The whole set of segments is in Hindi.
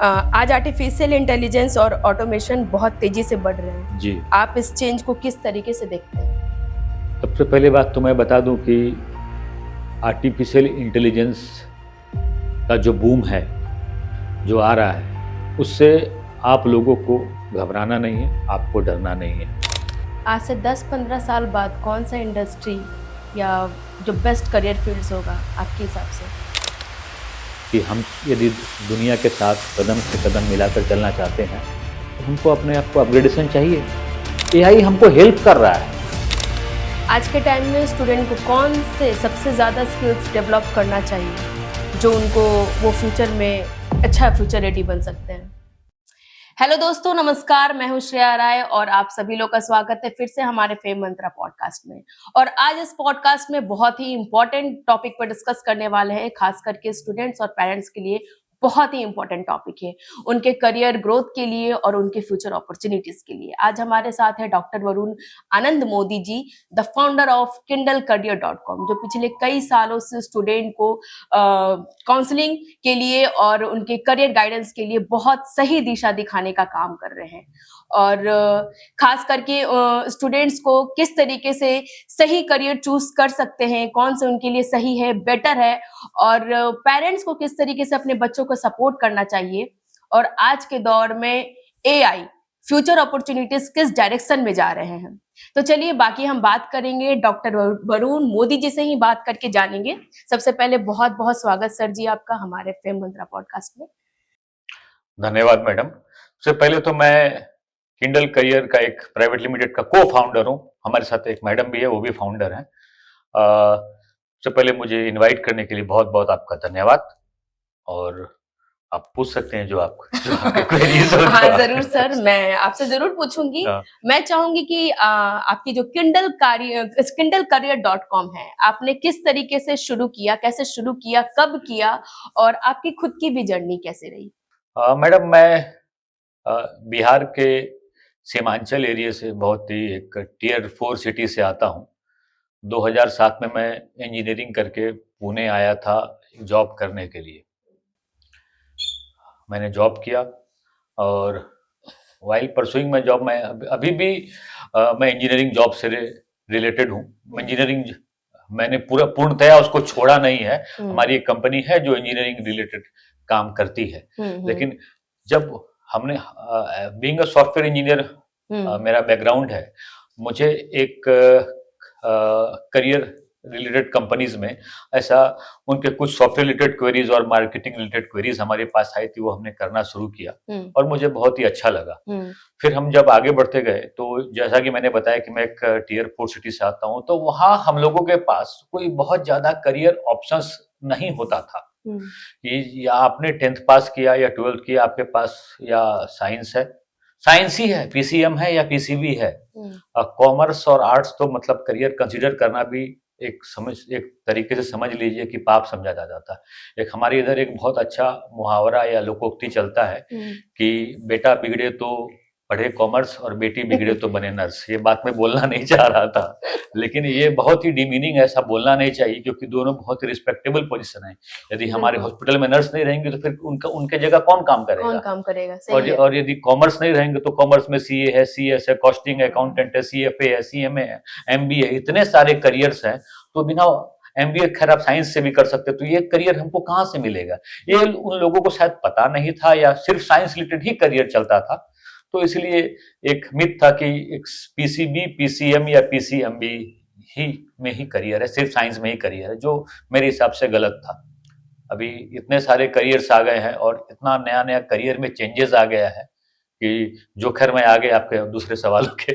आज आर्टिफिशियल इंटेलिजेंस और ऑटोमेशन बहुत तेजी से बढ़ रहे हैं। जी। आप इस चेंज को किस तरीके से देखते हैं? सबसे पहली बात तो मैं बता दूं कि आर्टिफिशियल इंटेलिजेंस का जो बूम है, जो आ रहा है, उससे आप लोगों को घबराना नहीं है, आपको डरना नहीं है। आज से 10-15 साल बाद कौन सा इंडस्ट्री या जो बेस्ट करियर फील्ड्स होगा आपके हिसाब से? कि हम यदि दुनिया के साथ कदम से कदम मिलाकर चलना चाहते हैं तो हमको अपने आप को अपग्रेडेशन चाहिए। एआई हमको हेल्प कर रहा है। आज के टाइम में स्टूडेंट को कौन से सबसे ज़्यादा स्किल्स डेवलप करना चाहिए जो उनको वो फ्यूचर में अच्छा फ्यूचर रेडी बन सकते हैं? हेलो दोस्तों, नमस्कार। मैं हूं श्रेया राय और आप सभी लोग का स्वागत है फिर से हमारे फेम मंत्रा पॉडकास्ट में। और आज इस पॉडकास्ट में बहुत ही इंपॉर्टेंट टॉपिक पर डिस्कस करने वाले हैं, खास करके स्टूडेंट्स और पेरेंट्स के लिए बहुत ही इंपॉर्टेंट टॉपिक है, उनके करियर ग्रोथ के लिए और उनके फ्यूचर अपॉर्चुनिटीज के लिए। आज हमारे साथ है doctor Varun Anand Modi ji, the founder of kindlecareer.com, जो पिछले कई सालों से स्टूडेंट को काउंसलिंग के लिए और उनके करियर गाइडेंस के लिए बहुत सही दिशा दिखाने का काम कर रहे हैं। और खास करके स्टूडेंट्स को किस तरीके से सही करियर चूज कर सकते हैं, कौन से उनके लिए सही है, बेटर है, और पेरेंट्स को किस तरीके से अपने बच्चों को सपोर्ट करना चाहिए, और आज के दौर में एआई फ्यूचर अपॉर्चुनिटीज किस डायरेक्शन में जा रहे हैं। तो चलिए बाकी हम बात करेंगे, डॉक्टर वरुण मोदी जी से ही बात करके जानेंगे। सबसे पहले बहुत बहुत स्वागत सर जी आपका हमारे फेम मंत्रा पॉडकास्ट में। धन्यवाद मैडम। सबसे पहले तो मैं किंडल करियर का एक प्राइवेट लिमिटेड का को फाउंडर हूँ। हमारे साथ एक मैडम भी है, वो भी फाउंडर हैं। सबसे पहले मुझे इनवाइट करने के लिए बहुत बहुत आपका धन्यवाद। और आप पूछ सकते हैं जो आपके क्वेरीज हो। हाँ जरूर सर, मैं आपसे जरूर पूछूंगी। मैं चाहूंगी कि आपकी जो kindlecareer.com है, आपने किस तरीके से शुरू किया, कैसे शुरू किया, कब किया, और आपकी खुद की भी जर्नी कैसे रही? मैडम, मैं बिहार के सीमांचल एरिया से, बहुत ही एक टियर 4 सिटी से आता हूँ। 2007 में मैं इंजीनियरिंग करके पुणे आया था जॉब करने के लिए। मैंने जॉब किया और वाइल परसुइंग माय जॉब, मैं अभी भी मैं इंजीनियरिंग जॉब से रिलेटेड हूँ। इंजीनियरिंग मैंने पूर्णतया उसको छोड़ा नहीं है। हमारी एक कंपनी है जो इंजीनियरिंग रिलेटेड काम करती है। लेकिन जब हमने बीइंग अ सॉफ्टवेयर इंजीनियर, मेरा बैकग्राउंड है, मुझे एक करियर रिलेटेड कंपनीज में ऐसा उनके कुछ सॉफ्टवेयर रिलेटेड क्वेरीज और मार्केटिंग रिलेटेड क्वेरीज हमारे पास आई थी, वो हमने करना शुरू किया और मुझे बहुत ही अच्छा लगा। फिर हम जब आगे बढ़ते गए तो जैसा कि मैंने बताया कि मैं एक टियर 4 सिटी से आता हूँ, तो वहाँ हम लोगों के पास कोई बहुत ज्यादा करियर ऑप्शंस नहीं होता था। कि या आपने 10th पास किया या 12th किया, आपके पास या साइंस है, साइंस ही है, पीसीएम है या पीसीबी है। कॉमर्स और आर्ट्स तो मतलब करियर कंसीडर करना भी एक तरीके से समझ लीजिए कि पाप समझा जाता था। एक हमारे इधर एक बहुत अच्छा मुहावरा या लोकोक्ति चलता है कि बेटा बिगड़े तो पढ़े कॉमर्स और बेटी बिगड़े तो बने नर्स। ये बात मैं बोलना नहीं चाह रहा था, लेकिन ये बहुत ही डिमीनिंग, ऐसा बोलना नहीं चाहिए, क्योंकि दोनों बहुत ही रिस्पेक्टेबल पोजीशन है। यदि हमारे हॉस्पिटल में नर्स नहीं रहेंगे तो फिर उनके जगह कौन काम करेगा? और यदि कॉमर्स नहीं रहेंगे तो कॉमर्स में सीए है, सीएस है, कॉस्टिंग अकाउंटेंट है, सीएफए है, सीएमए है, एमबीए है, इतने सारे करियर्स हैं। तो बिना एमबीए खैर आप साइंस से भी कर सकते, तो ये करियर हमको कहाँ से मिलेगा? ये उन लोगों को शायद पता नहीं था, या सिर्फ साइंस रिलेटेड ही करियर चलता था। तो इसलिए एक मिथ था कि एक पीसीबी, पीसीएम या पीसीएमबी ही में ही करियर है, सिर्फ साइंस में ही करियर है, जो मेरे हिसाब से गलत था। अभी इतने सारे करियर्स आ गए हैं और इतना नया नया करियर में चेंजेस आ गया है कि जो खैर मैं आगे आपके दूसरे सवालों के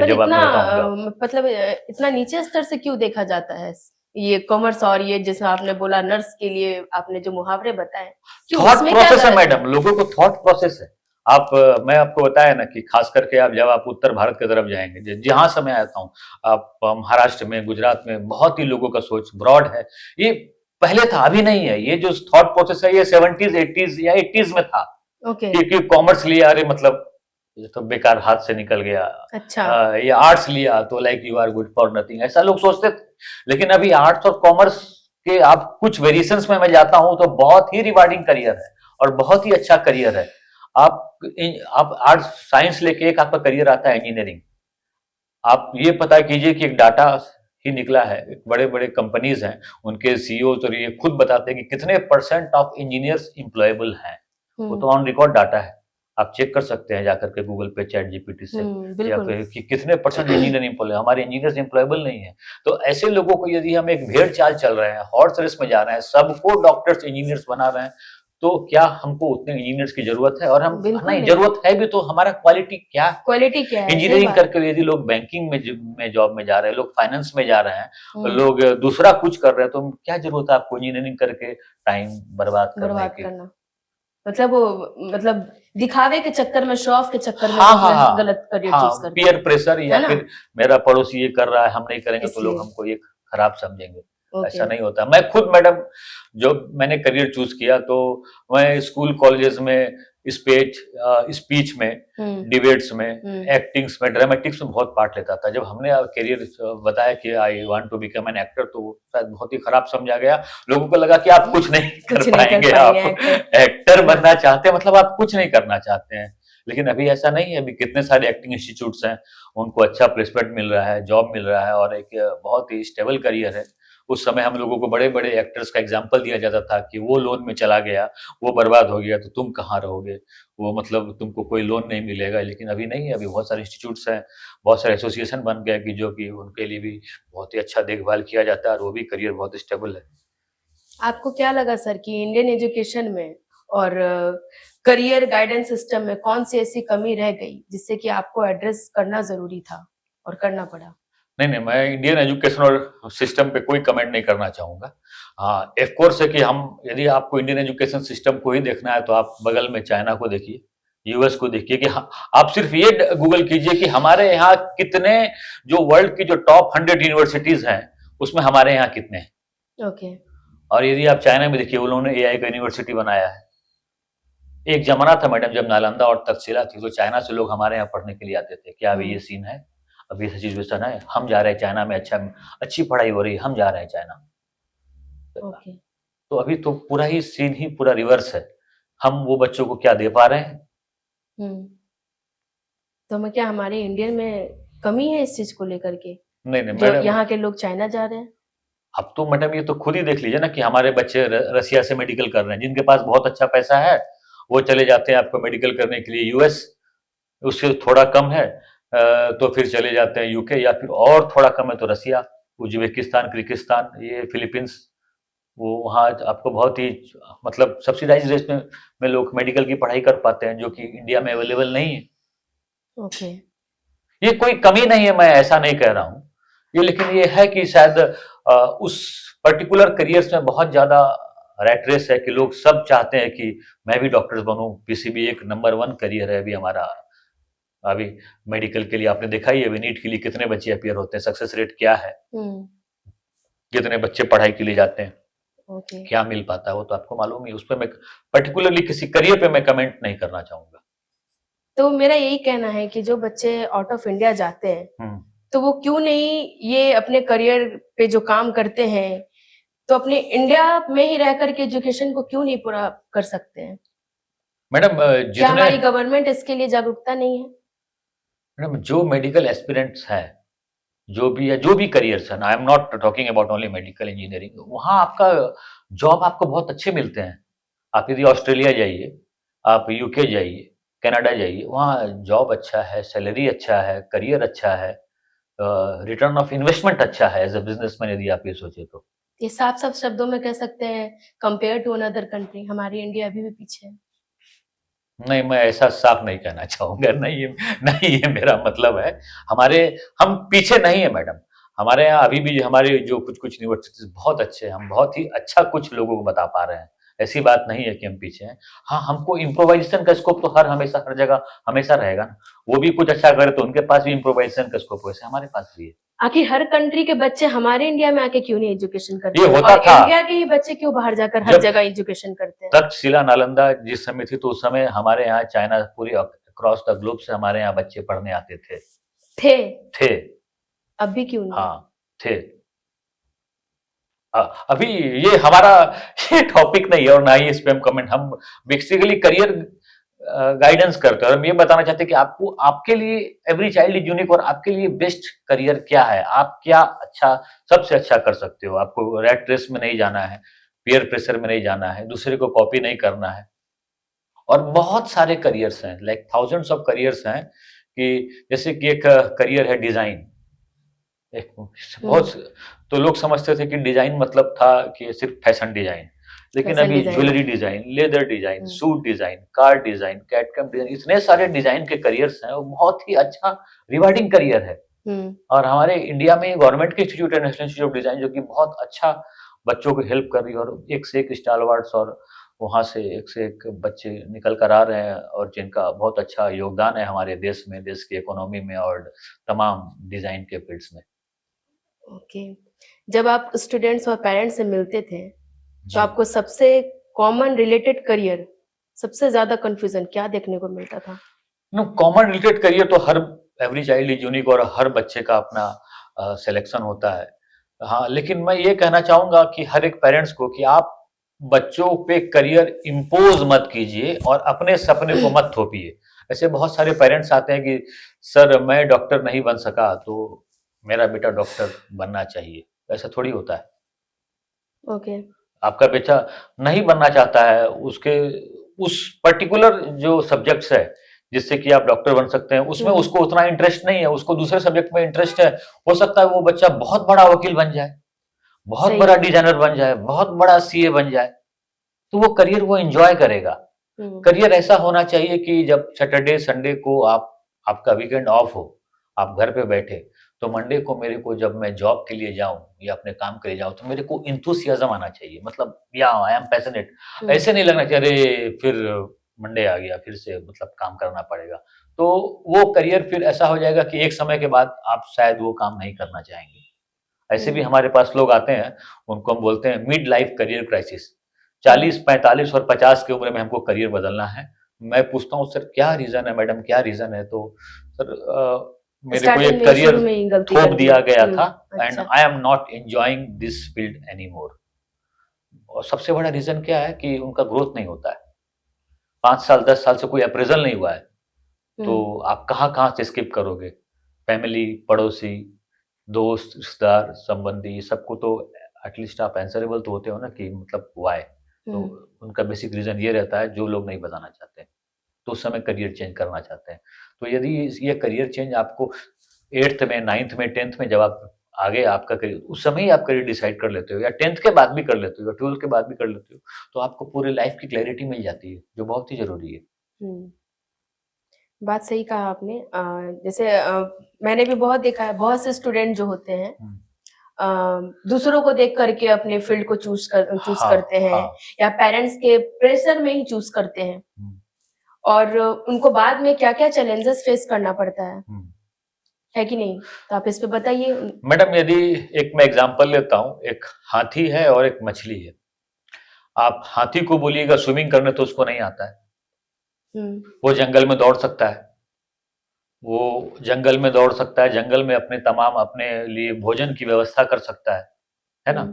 जवाब में बताऊंगा। मतलब इतना नीचे स्तर से क्यों देखा जाता है ये कॉमर्स, और ये जैसे आपने बोला नर्स के लिए आपने जो मुहावरे बताए, थॉट प्रोसेस है मैडम, लोगों को थॉट प्रोसेस है। मैं आपको बताया ना कि खास करके जब आप उत्तर भारत की तरफ जाएंगे, जहां से मैं आता हूँ, आप महाराष्ट्र में, गुजरात में, बहुत ही लोगों का सोच ब्रॉड है। ये पहले था, अभी नहीं है। ये जो थॉट प्रोसेस है ये 70s 80s या 80s में था। कि कॉमर्स लिया, अरे मतलब ये तो बेकार, हाथ से निकल गया। अच्छा। ये आर्ट्स लिया तो like you are good for nothing, ऐसा लोग सोचते थे। लेकिन अभी आर्ट्स और कॉमर्स के आप कुछ वेरिएशंस में मैं जाता हूं तो बहुत ही रिवार्डिंग करियर है और बहुत ही अच्छा करियर है। आप आर्ट्स साइंस लेके एक आपका करियर आता है इंजीनियरिंग। आप ये पता कीजिए कि एक डाटा ही निकला है, बड़े बड़े कंपनीज हैं, उनके सीईओ तो ये खुद बताते हैं कि कितने परसेंट ऑफ इंजीनियर्स एम्प्लॉयबल हैं। वो तो ऑन रिकॉर्ड डाटा है, आप चेक कर सकते हैं जाकर के गूगल पे चैट जीपीटी से, या फिर कि कितने परसेंट इंजीनियर एम्प्लॉय, हमारे इंजीनियर्स एम्प्लॉयबल नहीं है। तो ऐसे लोगों को यदि हम एक भेड़ चाल चल रहे हैं, हॉर्स रेस में जा रहे हैं, सबको डॉक्टर्स इंजीनियर्स बना रहे हैं, तो क्या हमको उतने इंजीनियर्स की जरूरत है? और हम नहीं, जरूरत है भी तो हमारा क्वालिटी क्या है? इंजीनियरिंग करके यदि लोग बैंकिंग में जॉब में जा रहे हैं, लोग फाइनेंस में जा रहे हैं, लोग दूसरा कुछ कर रहे हैं, तो क्या जरूरत है आपको इंजीनियरिंग करके टाइम बर्बाद करने की? मतलब दिखावे के चक्कर में, शो ऑफ के चक्कर में गलत करियर चूज करते हैं। पीयर प्रेशर, या फिर मेरा पड़ोसी ये कर रहा है, हम नहीं करेंगे तो लोग हमको ये खराब समझेंगे। ऐसा नहीं होता। मैं खुद मैडम, जो मैंने करियर चूज किया, तो मैं स्कूल कॉलेजेस में स्पीच में, डिबेट्स में, एक्टिंग्स में, ड्रामेटिक्स में बहुत पार्ट लेता था। जब हमने करियर बताया कि I want to become an actor, तो शायद बहुत ही खराब समझा गया। लोगों को लगा कि आप कुछ नहीं कर पाएंगे, आप एक्टर बनना चाहते हैं मतलब आप कुछ नहीं करना चाहते हैं। लेकिन अभी ऐसा नहीं है। अभी कितने सारे एक्टिंग इंस्टीट्यूट्स हैं, उनको अच्छा प्लेसमेंट मिल रहा है, जॉब मिल रहा है, और एक बहुत ही स्टेबल करियर है। उस समय हम लोगों को बड़े बड़े एक्टर्स का एग्जाम्पल दिया जाता था कि वो लोन में चला गया, वो बर्बाद हो गया, तो तुम कहाँ रहोगे, वो मतलब तुमको कोई लोन नहीं मिलेगा। लेकिन अभी नहीं है। अभी बहुत सारे इंस्टीट्यूट्स हैं, बहुत सारे एसोसिएशन बन गए कि जो कि उनके लिए भी बहुत ही अच्छा देखभाल किया जाता है, और वो भी करियर बहुत स्टेबल है। आपको क्या लगा सर कि इंडियन एजुकेशन में और करियर गाइडेंस सिस्टम में कौन सी ऐसी कमी रह गई जिससे कि आपको एड्रेस करना जरूरी था और करना पड़ा? नहीं, मैं इंडियन एजुकेशन और सिस्टम पे कोई कमेंट नहीं करना चाहूंगा। हाँ, ऑफ कोर्स है कि हम, यदि आपको इंडियन एजुकेशन सिस्टम को ही देखना है, तो आप बगल में चाइना को देखिए, यूएस को देखिए, कि आप सिर्फ ये गूगल कीजिए कि हमारे यहाँ कितने, जो वर्ल्ड की जो टॉप 100 यूनिवर्सिटीज हैं, उसमें हमारे यहाँ कितने हैं। ओके। और यदि आप चाइना में देखिए, उन्होंने एआई का यूनिवर्सिटी बनाया है। एक जमाना था मैडम जब नालंदा और तक्षशिला थी, तो चाइना से लोग हमारे यहाँ पढ़ने के लिए आते थे। क्या अभी ये सीन है? अभी ऐसा सिचुएशन है? हम जा रहे हैं चाइना में, अच्छी पढ़ाई हो रही है, हम जा रहे हैं चाइना। ओके। तो अभी तो पूरा ही सीन ही पूरा रिवर्स है। हम वो बच्चों को क्या दे पा रहे हैं? तो मैं क्या, हमारे इंडियन में कमी है इस चीज को लेकर के? नहीं मैडम, यहाँ के लोग चाइना जा रहे हैं। अब तो मैडम ये तो खुद ही देख लीजिए ना कि हमारे बच्चे रसिया से मेडिकल कर रहे हैं। जिनके पास बहुत अच्छा पैसा है वो चले जाते हैं आपको मेडिकल करने के लिए यूएस, उससे थोड़ा कम है तो फिर चले जाते हैं यूके, या फिर और थोड़ा कम है तो रसिया, उज्बेकिस्तान, किर्गिस्तान, ये फिलीपींस, वो वहाँ आपको बहुत ही मतलब सब्सिडाइज रेट में लोग मेडिकल की पढ़ाई कर पाते हैं, जो कि इंडिया में अवेलेबल नहीं है। ओके। ये कोई कमी नहीं है, मैं ऐसा नहीं कह रहा हूँ ये, लेकिन ये है कि शायद उस पर्टिकुलर करियर्स में बहुत ज्यादा रैट रेस है कि लोग सब चाहते हैं कि मैं भी डॉक्टर बनूं। पीसीबी एक नंबर 1 करियर है अभी हमारा। अभी मेडिकल के लिए आपने देखा ही है, अभी नीट के लिए कितने बच्चे अपियर होते हैं, सक्सेस रेट क्या है, कितने बच्चे पढ़ाई के लिए जाते हैं, क्या मिल पाता है, वो तो आपको मालूम ही। उस पर मैं पर्टिकुलरली किसी करियर पे मैं कमेंट नहीं करना चाहूंगा। तो मेरा यही कहना है कि जो बच्चे आउट ऑफ इंडिया जाते हैं, तो वो क्यों नहीं ये अपने करियर पे जो काम करते हैं, तो अपने इंडिया में ही रह करके एजुकेशन को क्यों नहीं पूरा कर सकते हैं? मैडम क्या हमारी गवर्नमेंट इसके लिए जागरूकता नहीं है? मैडम जो मेडिकल एस्पिरेंट्स हैं, जो भी है, जो भी करियर्स है, I am not talking about only medical engineering, वहाँ आपका जॉब आपको बहुत अच्छे मिलते हैं। आप यदि ऑस्ट्रेलिया जाइए, आप यूके जाइए, कनाडा जाइए, वहाँ जॉब अच्छा है, सैलरी अच्छा है, करियर अच्छा है, रिटर्न ऑफ इन्वेस्टमेंट अच्छा है एज अ बिजनेसमैन, यदि आप ये सोचे तो। ये साफ साफ शब्दों में कह सकते हैं, कंपेयर टू अनदर कंट्री हमारी इंडिया अभी भी पीछे है। नहीं, मैं ऐसा साफ नहीं कहना चाहूंगा, नहीं ये मेरा मतलब है। हम पीछे नहीं है मैडम। हमारे यहाँ अभी भी हमारे जो कुछ यूनिवर्सिटीज बहुत अच्छे हैं, हम बहुत ही अच्छा कुछ लोगों को बता पा रहे हैं। ऐसी बात नहीं है कि हम पीछे हैं। हाँ, हमको इम्प्रोवाइजेशन का स्कोप तो हमेशा हर जगह हमेशा रहेगा ना। वो भी कुछ अच्छा करे तो उनके पास भी इम्प्रोवाइजेशन का स्कोप वैसे हमारे पास भी है। आखिर हर कंट्री के बच्चे हमारे इंडिया में आके क्यों नहीं एजुकेशन करते? ये होता था, इंडिया के ही बच्चे क्यों बाहर जाकर हर जगह एजुकेशन करते हैं? तक्षशिला नालंदा जिस समय थी, तो उस समय हमारे यहाँ चाइना पूरी अक्रॉस द ग्लोब से हमारे यहाँ बच्चे पढ़ने आते थे। अब भी क्यों नहीं? हाँ थे। अभी ये हमारा ये टॉपिक नहीं है और ना ही इस पे हम कमेंट, हम बेसिकली करियर गाइडेंस करते हैं और हम ये बताना चाहते हैं कि आपको, आपके लिए एवरी चाइल्ड इज यूनिक और आपके लिए बेस्ट करियर क्या है, आप क्या अच्छा, सबसे अच्छा कर सकते हो। आपको रैट रेस में नहीं जाना है, पीयर प्रेशर में नहीं जाना है, दूसरे को कॉपी नहीं करना है। और बहुत सारे करियर्स हैं, लाइक थाउजेंड्स ऑफ करियर्स हैं, कि जैसे कि एक करियर है डिजाइन। एक बहुत, तो लोग समझते थे कि डिजाइन मतलब था कि सिर्फ फैशन डिजाइन, लेकिन फैशन अभी design. Jewellery design, leather design, suit design, car design, CAD CAM design, इतने सारे डिजाइन के करियर्स हैं, वो बहुत ही अच्छा रिवार्डिंग करियर है। और हमारे इंडिया में गवर्नमेंट के इंस्टीट्यूट है, नेशनल इंस्टीट्यूट ऑफ डिजाइन, जो कि बहुत अच्छा बच्चों को हेल्प कर रही है और एक से एक स्टालवार्ड्स और वहां से एक बच्चे निकल कर आ रहे हैं और जिनका बहुत अच्छा योगदान है हमारे देश में, देश की इकोनॉमी में और तमाम डिजाइन के फील्ड्स में। ओके। जब आप स्टूडेंट्स और पेरेंट्स से मिलते थे तो जी। आपको सबसे कॉमन रिलेटेड करियर, सबसे ज्यादा कंफ्यूजन क्या देखने को मिलता था? कॉमन रिलेटेड करियर तो हर एवरी चाइल्ड इज यूनिक और हर बच्चे का अपना सिलेक्शन होता है। हाँ, लेकिन मैं ये कहना चाहूंगा कि हर एक पेरेंट्स को कि आप बच्चों पे करियर इम्पोज मत कीजिए और अपने सपने को मत थोपिए। ऐसे बहुत सारे पेरेंट्स आते हैं कि सर मैं डॉक्टर नहीं बन सका तो मेरा बेटा डॉक्टर बनना चाहिए। ऐसा थोड़ी होता है। ओके। आपका बेटा नहीं बनना चाहता है, उसके उस पर्टिकुलर जो सब्जेक्ट्स है जिससे कि आप डॉक्टर बन सकते हैं, उसमें उसको उतना इंटरेस्ट नहीं है, उसको दूसरे सब्जेक्ट में इंटरेस्ट है। हो सकता है वो बच्चा बहुत बड़ा वकील बन जाए, बहुत बड़ा डिजाइनर बन जाए, बहुत बड़ा सीए बन जाए, तो वो करियर वो एंजॉय करेगा। करियर ऐसा होना चाहिए कि जब सैटरडे संडे को आपका वीकेंड ऑफ हो, आप घर पे बैठे, तो मंडे को मेरे को जब मैं जॉब के लिए जाऊं या अपने काम के लिए जाऊं तो मेरे को इंथुसियाज्म आना चाहिए, मतलब या आई एम पैशनेट। ऐसे नहीं लगना चाहिए अरे फिर मंडे आ गया, फिर से मतलब काम करना पड़ेगा। तो वो करियर फिर ऐसा हो जाएगा कि एक समय के बाद आप शायद वो काम नहीं करना चाहेंगे। ऐसे भी हमारे पास लोग आते हैं, उनको हम बोलते हैं मिड लाइफ करियर क्राइसिस। 40, 45 और 50 की उम्र में हमको करियर बदलना है। मैं पूछता हूँ सर क्या रीजन है मैडम, क्या रीजन है? तो सर मेरे को ये करियर थोप दिया गया था and I am not enjoying this field any more. और सबसे बड़ा रीजन क्या है कि उनका ग्रोथ नहीं होता है। 5 साल 10 साल से कोई अप्रेजल नहीं हुआ है, तो आप कहाँ कहाँ से स्किप करोगे? फैमिली, पड़ोसी, दोस्त, रिश्तेदार, संबंधी, सबको तो एटलीस्ट आप आंसरेबल तो होते हो ना कि मतलब व्हाई। तो उनका बेसिक रीजन ये रहता है जो लोग नहीं बताना चाहते, तो उस समय करियर चेंज करना चाहते हैं। तो यदि ये करियर चेंज आपको 8th में, 9th में, 10th में जब आप आगे आपका करियर, उस समय ही आप करियर डिसाइड कर लेते हो या 10th के बाद भी कर लेते हो या 12th के बाद भी कर लेते हो, तो आपको पूरे लाइफ की क्लैरिटी मिल जाती है, जो बहुत ही जरूरी है। बात सही कहा आपने। जैसे मैंने भी बहुत देखा है, बहुत से स्टूडेंट जो होते हैं दूसरों को देख करके अपने फील्ड को चूज करते हैं या पेरेंट्स के प्रेशर में ही चूज करते हैं और उनको बाद में क्या क्या चैलेंजेस फेस करना पड़ता है कि नहीं? तो आप इस पे बताइए। मैडम यदि एक मैं एग्जांपल लेता हूँ, एक हाथी है और एक मछली है। आप हाथी को बोलिएगा स्विमिंग करने तो उसको नहीं आता है। वो जंगल में दौड़ सकता है, वो जंगल में दौड़ सकता है, जंगल में अपने लिए भोजन की व्यवस्था कर सकता है ना?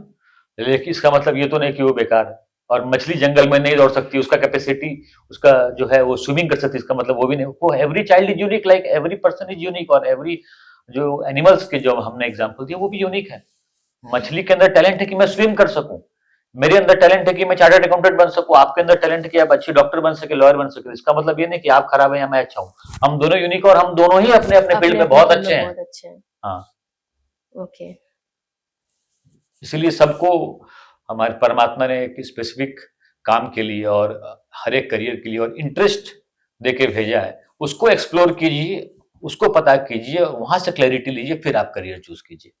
लेकिन इसका मतलब ये तो नहीं कि वो बेकार है। और मछली जंगल में नहीं दौड़ सकती, उसका कैपेसिटी, उसका जो है वो स्विमिंग कर सकती है, इसका मतलब वो भी नहीं। वो every child is unique, like every person is unique, और एवरी जो एनिमल्स के जो हमने एग्जाम्पल दिए वो भी यूनिक है। मछली के अंदर टैलेंट है कि मैं स्विम कर सकूं, मेरे अंदर टैलेंट है कि मैं चार्टर्ड अकाउंटेंट बन सकूं, आपके अंदर टैलेंट है कि आप अच्छी डॉक्टर बन सके, लॉयर बन सके। इसका मतलब ये नहीं कि आप खराब है या मैं अच्छा हूं। हम दोनों यूनिक और हम दोनों ही अपने अपने फील्ड में बहुत अच्छे हैं। हाँ, ओके। इसलिए सबको हमारे परमात्मा ने एक स्पेसिफिक काम के लिए और हर एक करियर के लिए और इंटरेस्ट देके भेजा है, उसको एक्सप्लोर कीजिए, उसको पता कीजिए, वहां से क्लैरिटी लीजिए, फिर आप करियर चूज कीजिए।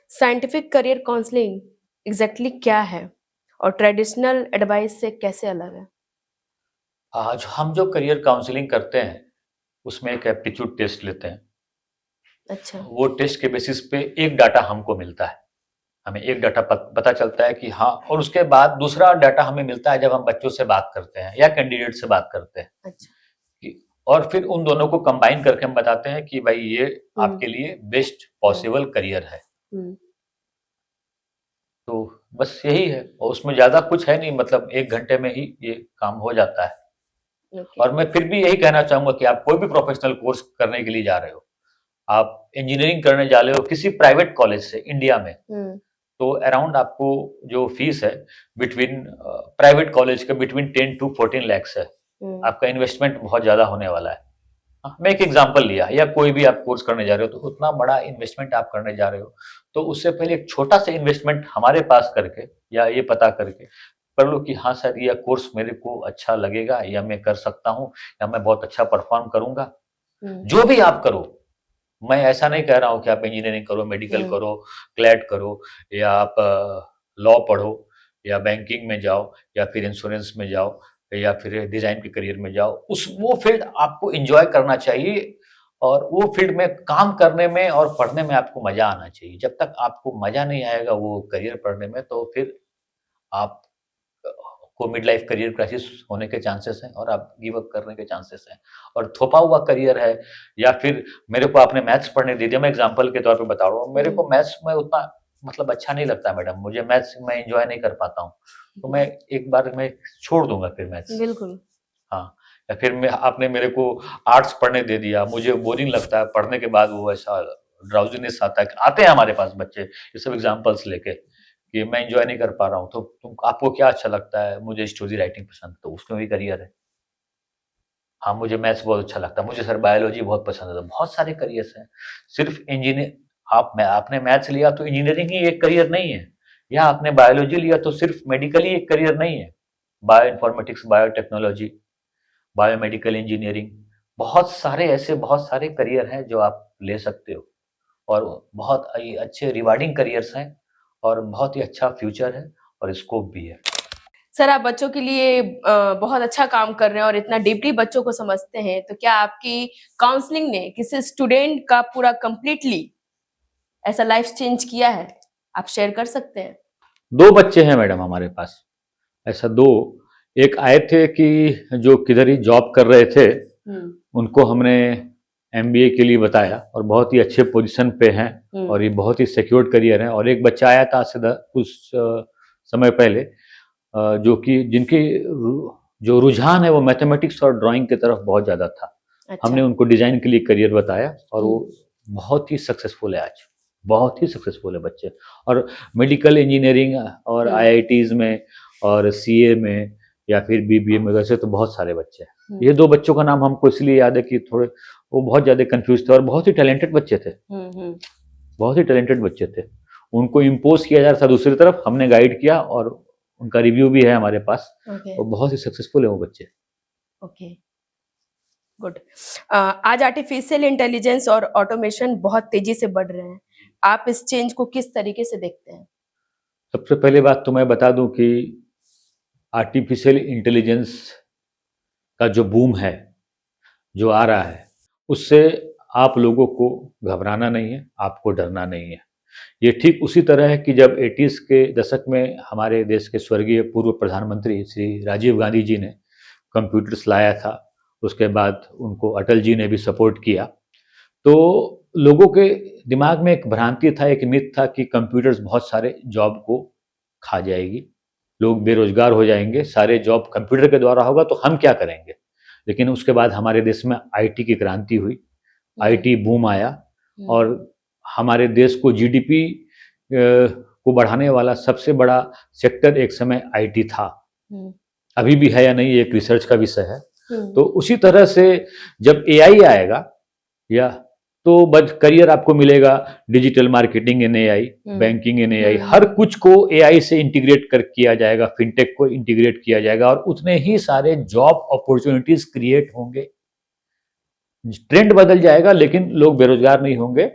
साइंटिफिक करियर काउंसलिंग एग्जैक्टली क्या है और ट्रेडिशनल एडवाइस से कैसे अलग है? आज हम जो करियर काउंसलिंग करते हैं उसमें एक एप्टीट्यूड टेस्ट लेते हैं। अच्छा। वो टेस्ट के बेसिस पे एक डाटा हमको मिलता है, हमें एक डाटा पता चलता है कि हाँ, और उसके बाद दूसरा डाटा हमें मिलता है जब हम बच्चों से बात करते हैं या कैंडिडेट से बात करते हैं। अच्छा। और फिर उन दोनों को कंबाइन करके हम बताते हैं कि भाई ये आपके लिए बेस्ट पॉसिबल करियर है। तो बस यही है, और उसमें ज़्यादा कुछ है नहीं, मतलब 1 घंटे में ही ये काम हो जाता है। ओके। और मैं फिर भी यही कहना चाहूँगा कि आप कोई भी प्रोफ़ेशनल कोर्स करने के लिए जा रहे हो, आप इंजीनियरिंग करने जा रहे हो किसी प्राइवेट कॉलेज से इंडिया में, तो अराउंड आपको जो फीस है बिटवीन प्राइवेट कॉलेज का बिटवीन 10 टू 14 लैक्स है। आपका इन्वेस्टमेंट बहुत ज़्यादा होने वाला है। मैं एक एग्जांपल लिया, या कोई भी आप कोर्स करने जा रहे हो तो उतना बड़ा इन्वेस्टमेंट आप करने जा रहे हो, तो उससे पहले एक छोटा सा इन्वेस्टमेंट हमारे पास करके या ये पता करके कर लो कि हाँ सर, यह कोर्स मेरे को अच्छा लगेगा, या मैं कर सकता हूँ, या मैं बहुत अच्छा परफॉर्म करूंगा। जो भी आप करो, मैं ऐसा नहीं कह रहा हूँ कि आप इंजीनियरिंग करो, मेडिकल करो, क्लैट करो, या आप लॉ पढ़ो, या बैंकिंग में जाओ, या फिर इंश्योरेंस में जाओ, या फिर डिजाइन के करियर में जाओ, उस वो फील्ड आपको एंजॉय करना चाहिए, और वो फील्ड में काम करने में और पढ़ने में आपको मजा आना चाहिए। जब तक आपको मजा नहीं आएगा वो करियर पढ़ने में, तो फिर आप को मिड लाइफ करियर क्राइसिस होने के चांसेस हैं, और आप गिव अप करने के चांसेस हैं। और थोपा हुआ करियर है, या फिर मेरे को आपने मैथ्स पढ़ने दे दिया, मैं एग्जांपल के तौर पे बता रहा हूँ, मेरे को मैथ्स में उतना मतलब अच्छा नहीं लगता मैडम, मुझे मैथ्स मैं एंजॉय नहीं कर पाता हूँ, तो मैं एक बार मैं छोड़ दूंगा फिर मैथ्स। बिल्कुल। हाँ, या फिर मैं आपने मेरे को आर्ट्स पढ़ने दे दिया, मुझे बोरिंग लगता है पढ़ने के बाद, वो ऐसा ड्राउजीनेस आता है, आते हैं हमारे पास बच्चे ये सब एग्जांपल्स लेके कि मैं एंजॉय नहीं कर पा रहा हूँ, तो तुम आपको क्या अच्छा लगता है? मुझे स्टोरी राइटिंग पसंद, तो उसमें भी करियर है। हाँ, मुझे मैथ्स बहुत अच्छा लगता है, मुझे सर बायोलॉजी बहुत पसंद है, तो बहुत सारे करियर्स हैं। सिर्फ इंजीनियर आपने मैथ्स लिया तो इंजीनियरिंग ही एक करियर नहीं है, या आपने बायोलॉजी लिया तो सिर्फ मेडिकल ही एक करियर नहीं है। Bio informatics, biotechnology, biomedical engineering, बहुत सारे करियर हैं जो आप ले सकते हो, और बहुत अच्छे रिवार्डिंग करियर्स हैं, और बहुत ही अच्छा फ्यूचर है, और स्कोप भी है। सर, आप बच्चों के लिए बहुत अच्छा काम कर रहे हैं और इतना डीपली बच्चों को समझते हैं, तो क्या आपकी काउंसलिंग ने किसी स्टूडेंट का पूरा कंप्लीटली ऐसा लाइफ चेंज किया है? आप शेयर कर सकते हैं। 2 बच्चे हैं मैडम हमारे पास, ऐसा 2। एक आए थे कि जो किधर ही जॉब कर रहे थे, उनको हमने एमबीए के लिए बताया, और बहुत ही अच्छे पोजीशन पे हैं, और ये बहुत ही सिक्योर्ड करियर है। और एक बच्चा आया था कुछ समय पहले, जो कि जिनकी जो रुझान है वो मैथमेटिक्स और ड्राइंग की तरफ बहुत ज़्यादा था। अच्छा। हमने उनको डिज़ाइन के लिए करियर बताया, और वो बहुत ही सक्सेसफुल है आज, बहुत ही सक्सेसफुल है बच्चे। और मेडिकल इंजीनियरिंग और आईआईटीज़ में और सीए में या फिर बीबीए में, वैसे तो बहुत सारे बच्चे हैं। ये 2 बच्चों का नाम हमको इसलिए याद है कि थोड़े वो बहुत ज़्यादा कंफ्यूज थे, और बहुत ही टैलेंटेड बच्चे थे, बहुत ही टैलेंटेड बच्चे थे। उनको इम्पोज किया जा रहा था दूसरी तरफ, हमने गाइड किया, और उनका रिव्यू भी है हमारे पास। और बहुत ही सक्सेसफुल है वो बच्चे। Okay, good. आज आर्टिफिशियल इंटेलिजेंस और ऑटोमेशन बहुत तेजी से बढ़ रहे हैं, आप इस चेंज को किस तरीके से देखते हैं? सबसे पहले बात तो मैं बता दूं कि आर्टिफिशियल इंटेलिजेंस का जो बूम है, जो आ रहा है, उससे आप लोगों को घबराना नहीं है, आपको डरना नहीं है। ये ठीक उसी तरह है कि जब 80s के दशक में हमारे देश के स्वर्गीय पूर्व प्रधानमंत्री श्री राजीव गांधी जी ने कंप्यूटर्स लाया था, उसके बाद उनको अटल जी ने भी सपोर्ट किया, तो लोगों के दिमाग में एक भ्रांति था, एक मिथ था कि कंप्यूटर्स बहुत सारे जॉब को खा जाएगी, लोग बेरोजगार हो जाएंगे, सारे जॉब कंप्यूटर के द्वारा होगा तो हम क्या करेंगे। लेकिन उसके बाद हमारे देश में आईटी की क्रांति हुई, आईटी बूम आया, और हमारे देश को जीडीपी को बढ़ाने वाला सबसे बड़ा सेक्टर एक समय आईटी था, अभी भी है या नहीं, एक रिसर्च का विषय है। तो उसी तरह से जब एआई आएगा, या तो करियर आपको मिलेगा digital marketing in AI, banking in AI, हर कुछ को एआई से इंटीग्रेट कर किया जाएगा, फिनटेक को इंटीग्रेट किया जाएगा, और उतने ही सारे जॉब अपॉर्चुनिटीज क्रिएट होंगे। ट्रेंड बदल जाएगा, लेकिन लोग बेरोजगार नहीं होंगे,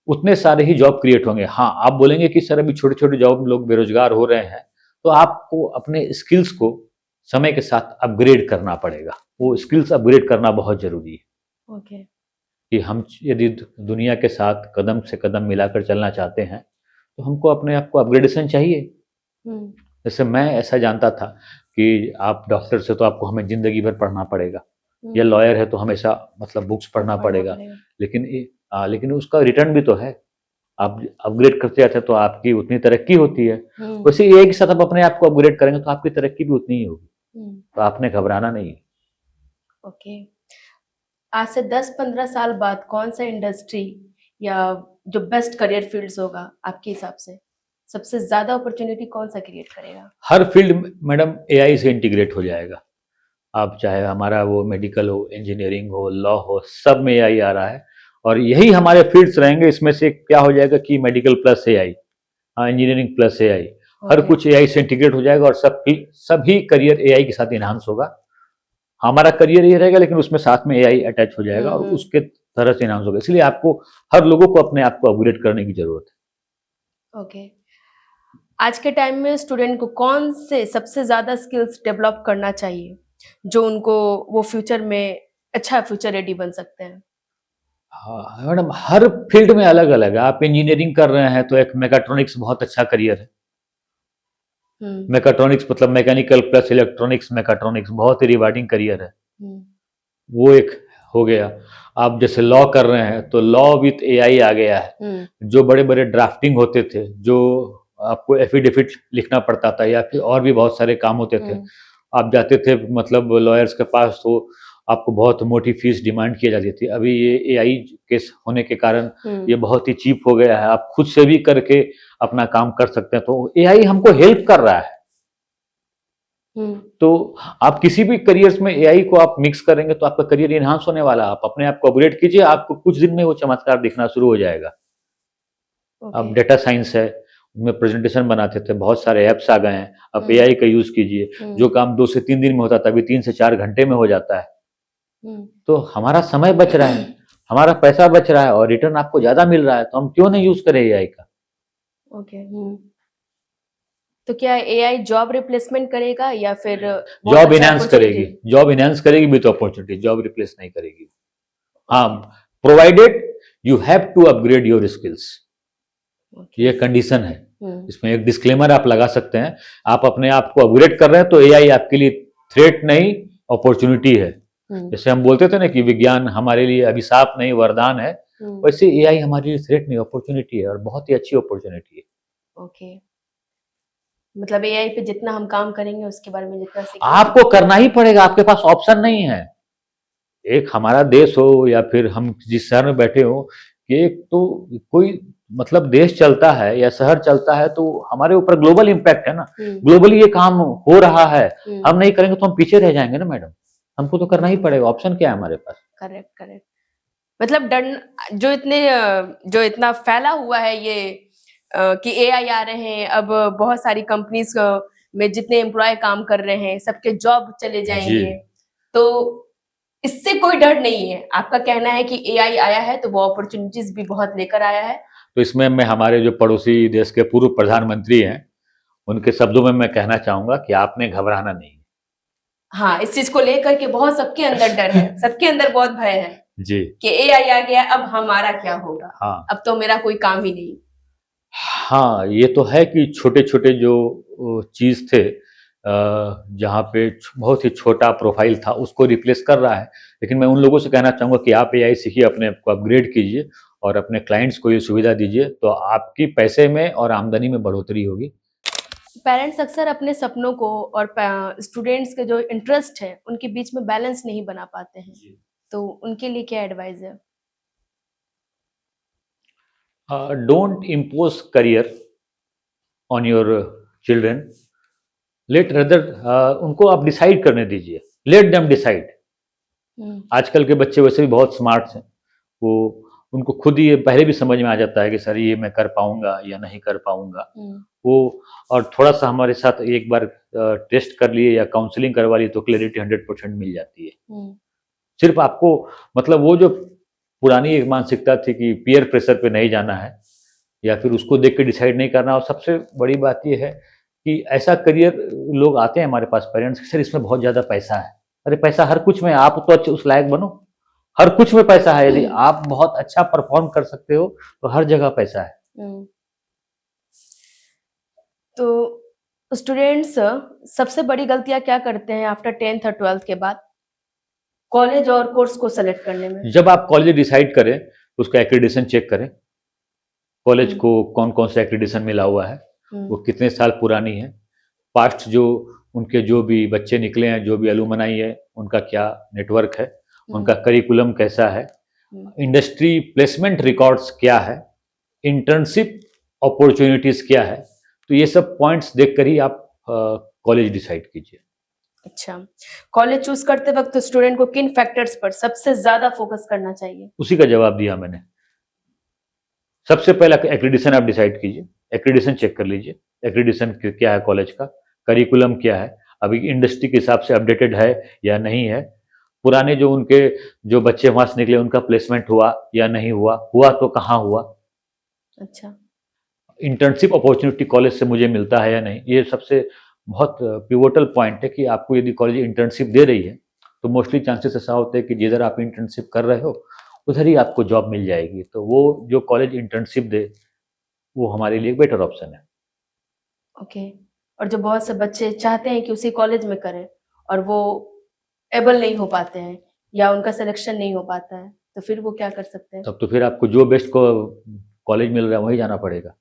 उतने सारे ही जॉब क्रिएट होंगे। हाँ, आप बोलेंगे कि सर अभी छोटे छोटे जॉब में लोग बेरोजगार हो रहे हैं, तो आपको अपने स्किल्स को समय के साथ अपग्रेड करना पड़ेगा, वो स्किल्स अपग्रेड करना बहुत जरूरी है। ओके। कि हम यदि दुनिया के साथ कदम से कदम मिलाकर चलना चाहते हैं, तो हमको अपने आप को अपग्रेडेशन चाहिए। जैसे मैं ऐसा जानता था कि आप डॉक्टर से तो आपको हमें जिंदगी भर पढ़ना पड़ेगा, या लॉयर है तो हमेशा मतलब बुक्स पढ़ना पड़ेगा, लेकिन उसका रिटर्न भी तो है, आप अपग्रेड करते जाते हैं तो आपकी उतनी तरक्की होती है। वैसे एआई के साथ आप अपने आप को अपग्रेड करेंगे तो आपकी तरक्की भी उतनी ही होगी। तो आपने घबराना नहीं है। ओके। आज से 10-15 साल बाद कौन सा इंडस्ट्री या जो बेस्ट करियर फील्ड्स होगा आपके हिसाब से, सबसे ज्यादा अपॉर्चुनिटी कौन सा क्रिएट करेगा? हर फील्ड मैडम एआई से इंटीग्रेट हो जाएगा। आप चाहे हमारा वो मेडिकल हो, इंजीनियरिंग हो, लॉ हो, सब में एआई आ रहा है और यही हमारे फील्ड्स रहेंगे। इसमें से क्या हो जाएगा कि medical plus AI, engineering plus AI, हर कुछ एआई से इंटीग्रेट हो जाएगा और सभी करियर एआई के साथ इनहांस होगा। हमारा करियर ये रहेगा लेकिन उसमें साथ में एआई अटैच हो जाएगा और उसके तरह से इनहांस होगा। इसलिए आपको हर लोगों को अपने आप को अपग्रेड करने की जरूरत है। ओके। आज के टाइम में स्टूडेंट को कौन से सबसे ज्यादा स्किल्स डेवलप करना चाहिए जो उनको वो फ्यूचर में अच्छा फ्यूचर रेडी बन सकते हैं? हाँ मैडम, हर फील्ड में अलग अलग है। आप इंजीनियरिंग कर रहे हैं तो एक मैकेट्रॉनिक्स बहुत अच्छा करियर है। मैकेट्रॉनिक्स मतलब मैकेनिकल प्लस इलेक्ट्रॉनिक्स, मैकेट्रॉनिक्स बहुत ही रिवार्डिंग करियर है। वो एक हो गया। आप जैसे लॉ कर रहे हैं तो लॉ विथ एआई आ गया है। जो बड़े बड़े ड्राफ्टिंग होते थे, जो आपको एफिडेविट लिखना पड़ता था या फिर और भी बहुत सारे काम होते थे, आप जाते थे मतलब लॉयर्स के पास तो आपको बहुत मोटी फीस डिमांड की जाती थी। अभी ये एआई केस होने के कारण ये बहुत ही चीप हो गया है। आप खुद से भी करके अपना काम कर सकते हैं। तो एआई हमको हेल्प कर रहा है। तो आप किसी भी करियर्स में एआई को आप मिक्स करेंगे तो आपका करियर इनहांस होने वाला है। आप अपने आप को अपग्रेड कीजिए, आपको कुछ दिन में वो चमत्कार दिखना शुरू हो जाएगा। अब डेटा साइंस है, उनमें प्रेजेंटेशन बनाते थे, बहुत सारे ऐप्स आ गए हैं। आप एआई का यूज कीजिए। जो काम 2 से 3 दिन में होता था अभी 3 से 4 घंटे में हो जाता है। तो हमारा समय बच रहा है, हमारा पैसा बच रहा है और रिटर्न आपको ज्यादा मिल रहा है, तो हम क्यों नहीं यूज करें एआई का? ओके। तो क्या एआई जॉब रिप्लेसमेंट करेगा या फिर जॉब इनहांस करेगी? जॉब इनहांस करेगी विद अपॉर्चुनिटी, जॉब रिप्लेस नहीं करेगी। हाँ, provided you have to upgrade your skills, ये कंडीशन है। इसमें एक डिस्क्लेमर आप लगा सकते हैं। आप अपने आप को अपग्रेड कर रहे हैं तो एआई आपके लिए थ्रेट नहीं अपॉर्चुनिटी है। जैसे हम बोलते थे ना कि विज्ञान हमारे लिए अभिशाप नहीं वरदान है, वैसे एआई हमारे लिए थ्रेट नहीं अपॉर्चुनिटी है और बहुत ही अच्छी अपॉर्चुनिटी है। ओके। मतलब एआई पे जितना हम काम करेंगे उसके बारे में जितना आपको करना ही पड़ेगा, आपके पास ऑप्शन नहीं है। एक हमारा देश हो या फिर हम जिस शहर में बैठे हो, एक तो कोई मतलब देश चलता है या शहर चलता है तो हमारे ऊपर ग्लोबल इम्पैक्ट है ना। ग्लोबली ये काम हो रहा है, हम नहीं करेंगे तो हम पीछे रह जाएंगे ना मैडम। हमको तो करना ही पड़ेगा, ऑप्शन क्या है हमारे पास? करेक्ट। मतलब डर जो इतना फैला हुआ है ये कि एआई आ रहे हैं, अब बहुत सारी कंपनीज में जितने एम्प्लॉय काम कर रहे हैं सबके जॉब चले जाएंगे, तो इससे कोई डर नहीं है। आपका कहना है कि एआई आया है तो वो अपॉर्चुनिटीज भी बहुत लेकर आया है। तो इसमें मैं हमारे जो पड़ोसी देश के पूर्व प्रधानमंत्री हैं उनके शब्दों में मैं कहना चाहूंगा कि आपने घबराना नहीं। हाँ, इस चीज को लेकर के बहुत सबके अंदर डर है, सबके अंदर बहुत भय है जी कि एआई आ गया, अब हमारा क्या होगा? हाँ, अब तो मेरा कोई काम ही नहीं। हाँ, ये तो है कि छोटे छोटे जो चीज थे जहाँ पे बहुत ही छोटा प्रोफाइल था उसको रिप्लेस कर रहा है। लेकिन मैं उन लोगों से कहना चाहूंगा कि आप एआई सीखिए, अपने आप को अपग्रेड कीजिए और अपने क्लाइंट्स को ये सुविधा दीजिए, तो आपकी पैसे में और आमदनी में बढ़ोतरी होगी। पेरेंट्स अक्सर अपने सपनों को और स्टूडेंट्स के जो इंटरेस्ट है उनके बीच में बैलेंस नहीं बना पाते हैं, तो उनके लिए क्या एडवाइस है? Don't impose career on your children, let rather उनको आप डिसाइड करने दीजिए, लेट देम डिसाइड। आजकल के बच्चे वैसे भी बहुत स्मार्ट हैं, वो उनको खुद ही पहले भी समझ में आ जाता है कि सर ये मैं कर पाऊंगा या नहीं कर पाऊंगा। वो और थोड़ा सा हमारे साथ एक बार टेस्ट कर लिए या काउंसलिंग करवा लिए तो क्लैरिटी 100% मिल जाती है। सिर्फ आपको मतलब वो जो पुरानी एक मानसिकता थी कि पीयर प्रेशर पे नहीं जाना है या फिर उसको देख के डिसाइड नहीं करना। और सबसे बड़ी बात ये है कि ऐसा करियर लोग आते हैं हमारे पास पेरेंट्स, सर इसमें बहुत ज्यादा पैसा है। अरे पैसा हर कुछ में, आप तो अच्छे उस लायक बनो, हर कुछ में पैसा है। यदि आप बहुत अच्छा परफॉर्म कर सकते हो तो हर जगह पैसा है। तो स्टूडेंट्स सबसे बड़ी गलतियां क्या करते हैं आफ्टर 10th और 12th के बाद कॉलेज और कोर्स को सेलेक्ट करने में? जब आप कॉलेज डिसाइड करें तो उसका एक्रेडिटेशन चेक करें, कॉलेज को कौन कौन सा एक्रेडिशन मिला हुआ है, वो कितने साल पुरानी है, पास्ट जो उनके जो भी बच्चे निकले हैं, जो भी अलुमनाई है, उनका क्या नेटवर्क है, उनका करिकुलम कैसा है, इंडस्ट्री प्लेसमेंट रिकॉर्ड्स क्या है, इंटर्नशिप अपॉर्चुनिटीज क्या है। तो ये सब पॉइंट्स देखकर ही आप कॉलेज डिसाइड कीजिए। अच्छा, कॉलेज चूज करते वक्त स्टूडेंट को किन फैक्टर्स पर सबसे ज्यादा फोकस करना चाहिए? उसी का जवाब दिया मैंने। सबसे पहला एक्रेडिशन आप डिसाइड कीजिए, एक्रेडिशन चेक कर लीजिए, एक्रेडिशन क्या है कॉलेज का, करिकुलम क्या है, अभी इंडस्ट्री के हिसाब से अपडेटेड है या नहीं है, पुराने जो उनके जो बच्चे वहां से निकले उनका प्लेसमेंट हुआ या नहीं हुआ, हुआ तो कहाँ हुआ। अच्छा, इंटर्नशिप अपॉर्चुनिटी कॉलेज से मुझे मिलता है या नहीं, ये सबसे बहुत पिवोटल पॉइंट है कि आपको यदि कॉलेज इंटर्नशिप दे रही है तो मोस्टली चांसेस ऐसा होते हैं कि जिधर आप इंटर्नशिप कर रहे हो उधर ही आपको जॉब मिल जाएगी। तो वो जो कॉलेज इंटर्नशिप दे वो हमारे लिए बेटर ऑप्शन है। ओके। और जो बहुत से बच्चे चाहते हैं कि उसी कॉलेज में करें और वो एबल नहीं हो पाते हैं या उनका सिलेक्शन नहीं हो पाता है, तो फिर वो क्या कर सकते हैं? तब तो फिर आपको जो बेस्ट कॉलेज मिल रहा है वहीं जाना पड़ेगा।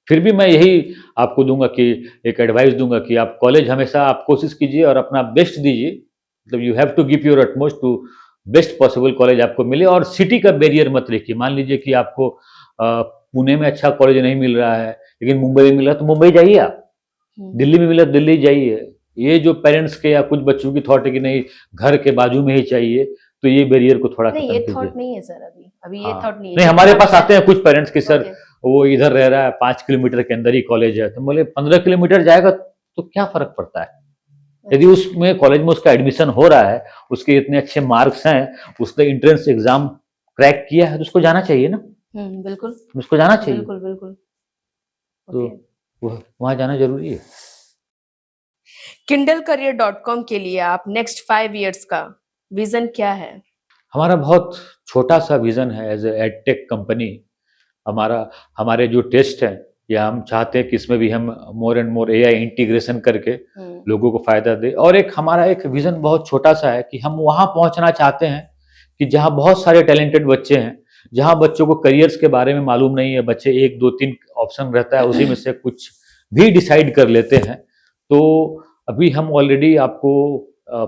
फिर भी मैं यही आपको दूंगा कि एक एडवाइस दूंगा कि आप कॉलेज हमेशा आप कोशिश कीजिए और अपना बेस्ट दीजिए, मतलब you have to give your utmost to best possible college आपको मिले। और सिटी का बैरियर मत रखिए। मान लीजिए कि आपको पुणे में अच्छा कॉलेज नहीं मिल रहा है लेकिन मुंबई में मिल रहा है तो मुंबई जाइए आप, दिल्ली में मिला दिल्ली जाइए। ये जो पेरेंट्स के या कुछ बच्चों की थॉट है कि नहीं घर के बाजू में ही चाहिए, तो ये बैरियर को थोड़ा नहीं, ये थॉट नहीं है सर, अभी ये थॉट नहीं है। नहीं, हमारे पास आते हैं कुछ पेरेंट्स की सर वो इधर रह रहा है 5 किलोमीटर के अंदर ही कॉलेज है, तो बोले 15 किलोमीटर जाएगा तो क्या फर्क पड़ता है। यदि उसमें कॉलेज में उसका एडमिशन हो रहा है, उसके इतने अच्छे मार्क्स हैं, उसने एंट्रेंस एग्जाम क्रैक किया है, तो उसको जाना चाहिए ना। बिल्कुल, उसको जाना चाहिए। बिल्कुल बिल्कुल। तो वहां जाना जरूरी है। kindlecareer.com के लिए आप नेक्स्ट 5 इयर्स का विजन क्या है? हमारा बहुत छोटा सा विजन है एज ए एडटेक कंपनी। हमारे जो टेस्ट हैं या हम चाहते हैं कि इसमें भी हम more and more AI integration करके लोगों को फायदा दे। और हमारा एक विजन बहुत छोटा सा है कि हम वहां पहुंचना चाहते हैं कि जहां बहुत सारे टैलेंटेड बच्चे हैं, जहां बच्चों को करियर्स के बारे में मालूम नहीं है, बच्चे 1 2 3 ऑप्शन रहता है उसी में से कुछ भी डिसाइड कर लेते हैं। तो अभी हम ऑलरेडी आपको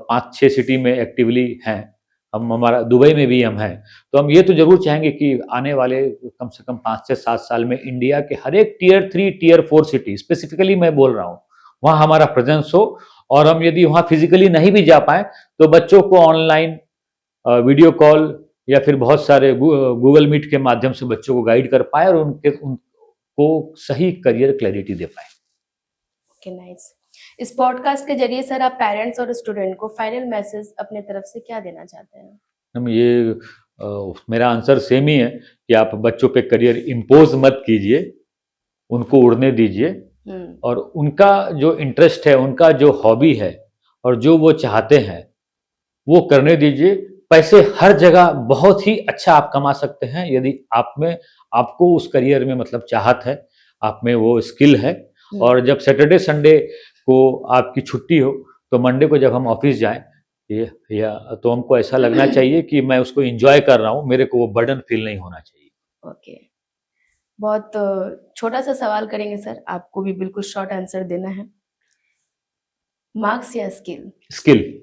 5-6 सिटी में एक्टिवली हैं, हम हमारा दुबई में भी हम हैं। तो हम ये तो जरूर चाहेंगे कि आने वाले कम से कम 5 से 7 साल में इंडिया के हर एक Tier 3 Tier 4 सिटी, स्पेसिफिकली मैं बोल रहा हूँ, वहाँ हमारा प्रेजेंस हो। और हम यदि वहाँ फिजिकली नहीं भी जा पाए तो बच्चों को ऑनलाइन वीडियो कॉल या फिर बहुत सारे गूगल मीट के माध्यम से बच्चों को गाइड कर पाए और उनको सही करियर क्लैरिटी दे पाए। Okay, nice. इस पॉडकास्ट के जरिए सर आप पेरेंट्स और स्टूडेंट को फाइनल मैसेज अपने तरफ से क्या देना चाहते हैं? मेरा आंसर सेम ही है कि आप बच्चों पे करियर इम्पोज मत कीजिए, उनको उड़ने दीजिए और उनका जो इंटरेस्ट है, उनका जो हॉबी है और जो वो चाहते हैं वो करने दीजिए। पैसे हर जगह बहुत ही अच्छा आप कमा सकते हैं यदि आपको उस करियर में मतलब चाहत है, आप में वो स्किल है। और जब सैटरडे संडे को आपकी छुट्टी हो तो मंडे को जब हम ऑफिस जाएं तो हमको ऐसा लगना चाहिए कि मैं उसको एंजॉय कर रहा हूं, मेरे को वो बर्डन फील नहीं होना चाहिए। ओके, बहुत छोटा सा सवाल करेंगे सर, आपको भी बिल्कुल शॉर्ट आंसर देना है। मार्क्स या स्किल? स्किल।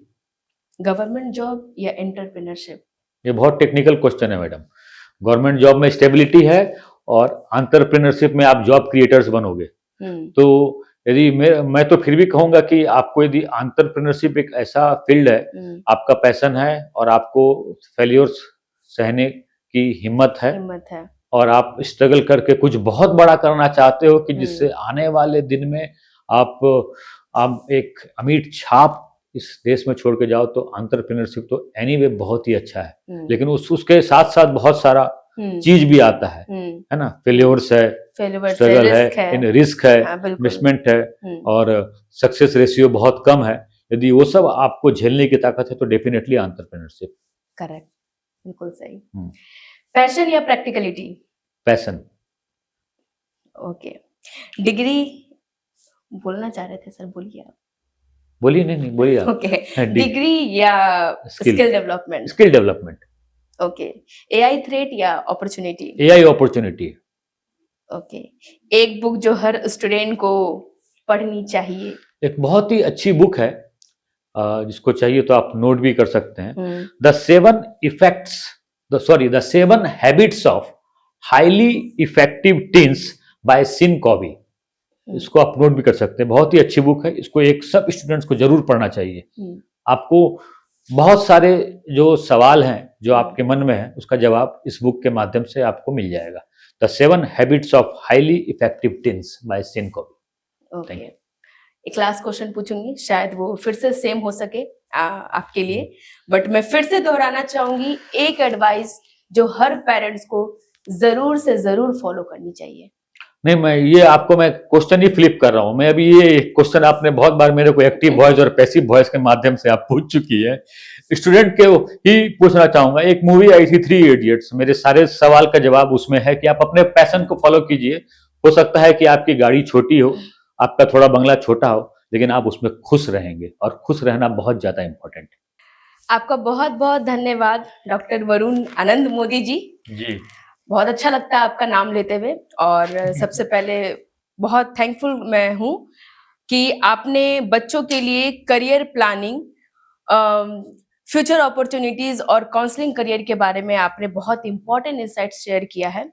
गवर्नमेंट जॉब या एंटरप्रेन्योरशिप? ये बहुत टेक्निकल क्वेश्चन है मैडम। गवर्नमेंट जॉब में स्टेबिलिटी है और एंटरप्रेन्योरशिप में आप जॉब क्रिएटर्स बनोगे। तो यदि मैं तो फिर भी कहूंगा कि आपको यदि एंटरप्रेन्योरशिप एक ऐसा फील्ड है, आपका पैशन है और आपको फेलियर्स सहने की हिम्मत है और आप स्ट्रगल करके कुछ बहुत बड़ा करना चाहते हो कि जिससे आने वाले दिन में आप एक अमीर छाप इस देश में छोड़ के जाओ, तो एंटरप्रेन्योरशिप तो एनीवे बहुत ही अच्छा है। लेकिन उसके साथ साथ बहुत सारा चीज भी आता है ना। फेलियर्स है, स्ट्रगल है, रिस्क है, इन्वेस्टमेंट है और सक्सेस रेशियो बहुत कम है। यदि वो सब आपको झेलने की ताकत है तो डेफिनेटली एंटरप्रेन्योरशिप। करेक्ट, बिल्कुल सही। पैशन या प्रैक्टिकलिटी? पैशन। ओके, डिग्री बोलना चाह रहे थे सर, बोलिए आप। बोलिए। नहीं बोलिए आप। ओके, डिग्री या skill development? Skill development. Okay, AI threat या अपॉर्चुनिटी? AI opportunity. ओके, एक बुक जो हर स्टूडेंट को पढ़नी चाहिए? एक बहुत ही अच्छी बुक है, जिसको चाहिए तो आप नोट भी कर सकते हैं। The 7 habits of highly effective teens by Sean Covey. इसको आप नोट भी कर सकते हैं, बहुत ही अच्छी बुक है, इसको एक सब स्टूडेंट्स को जरूर पढ़ना चाहिए। आपको बहुत सारे जो सवाल हैं जो आपके मन में है उसका जवाब इस बुक के माध्यम से आपको मिल जाएगा। The 7 habits of highly effective teens by Sean Covey. Okay, एक लास्ट क्वेश्चन पूछूंगी, शायद वो फिर से सेम हो सके आपके लिए, बट मैं फिर से दोहराना चाहूंगी, एक एडवाइस जो हर पेरेंट्स को जरूर से जरूर फॉलो करनी चाहिए। नहीं, मैं क्वेश्चन ही फ्लिप कर रहा हूं। मैं अभी ये क्वेश्चन आपने बहुत बार मेरे को एक्टिव वॉइस और पैसिव वॉइस के माध्यम से आप पूछ चुकी है, स्टूडेंट के ही पूछना चाहूंगा। एक मूवी आई थी 3 इडियट्स, मेरे सारे सवाल का जवाब उसमें है कि आप अपने पैशन को फॉलो कीजिए। हो सकता है कि आपकी गाड़ी छोटी हो, आपका थोड़ा बंगला छोटा हो, लेकिन आप उसमें खुश रहेंगे, और खुश रहना बहुत ज्यादा इंपॉर्टेंट है। आपका बहुत बहुत धन्यवाद डॉक्टर वरुण आनंद मोदी जी। जी, बहुत अच्छा लगता है आपका नाम लेते हुए, और सबसे पहले बहुत थैंकफुल मैं हूँ कि आपने बच्चों के लिए करियर प्लानिंग, फ्यूचर अपॉर्चुनिटीज और काउंसलिंग करियर के बारे में आपने बहुत इंपॉर्टेंट इंसाइट्स शेयर किया है।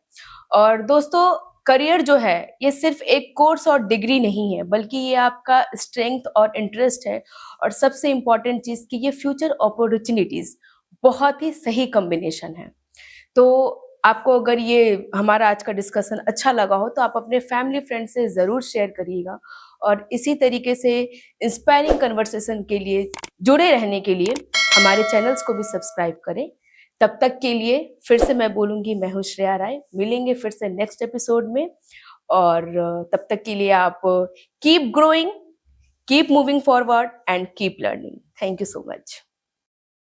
और दोस्तों, करियर जो है ये सिर्फ एक कोर्स और डिग्री नहीं है, बल्कि ये आपका स्ट्रेंथ और इंटरेस्ट है, और सबसे इंपॉर्टेंट चीज कि ये फ्यूचर अपॉर्चुनिटीज बहुत ही सही कॉम्बिनेशन है। तो आपको अगर ये हमारा आज का डिस्कशन अच्छा लगा हो तो आप अपने फैमिली फ्रेंड से ज़रूर शेयर करिएगा, और इसी तरीके से इंस्पायरिंग कन्वर्सेशन के लिए जुड़े रहने के लिए हमारे चैनल्स को भी सब्सक्राइब करें। तब तक के लिए फिर से मैं बोलूँगी, मैं हूँ श्रेया राय। मिलेंगे फिर से नेक्स्ट एपिसोड में, और तब तक के लिए आप keep growing, keep moving forward and keep learning. Thank you so much.